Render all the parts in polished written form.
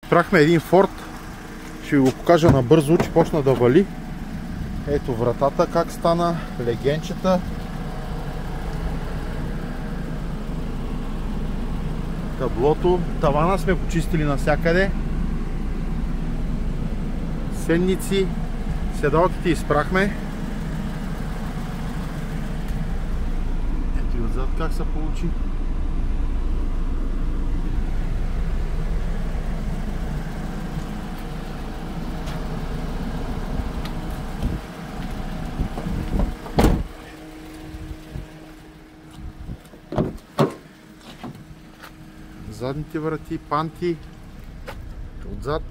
Спрахме един Форд. Ще ви го покажа набързо, че почна да вали. Ето вратата как стана, легенчета. Таблото, тавана сме почистили навсякъде. Сенници, седалките изпрахме. Ето и отзад как се получи. Задните врати, панти, отзад.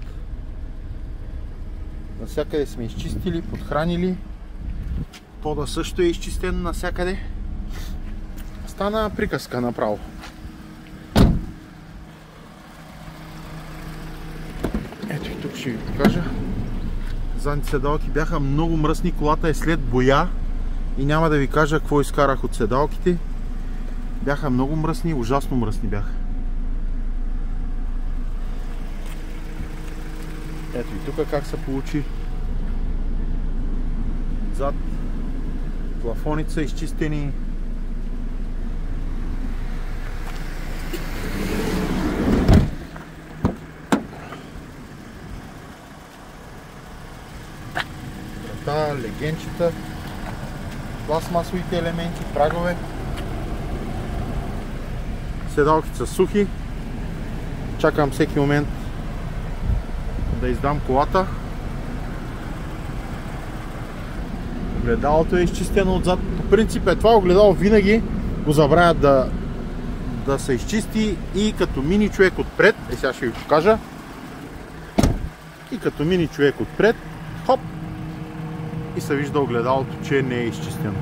Навсякъде сме изчистили, подхранили. Пода също е изчистен навсякъде. Стана приказка направо. Ето и тук ще ви покажа. Задните седалки бяха много мръсни. Колата е след боя и няма да ви кажа какво изкарах от седалките. Бяха много мръсни, ужасно мръсни бяха. Ето и тук как се получи. Зад плафоните са изчистени. Врата, легенчета, пластмасовите елементи, прагове. Седалките са сухи. Чакам всеки момент да издам колата. Огледалото е изчистено отзад. По принцип това огледало винаги го забравят да се изчисти и като мини човек отпред. Сега ще ви покажа. И като мини човек отпред, хоп! И се вижда огледалото, че не е изчистено.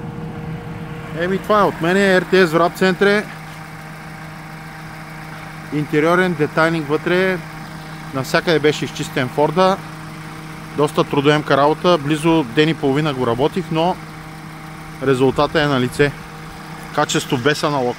Еми това е от мене. RTS Wrap Center. Интериорен детайлинг вътре. Навсякъде беше изчистен Форда. Доста трудоемка работа. Близо ден и половина го работих, но резултата е на лице. Качество без аналог.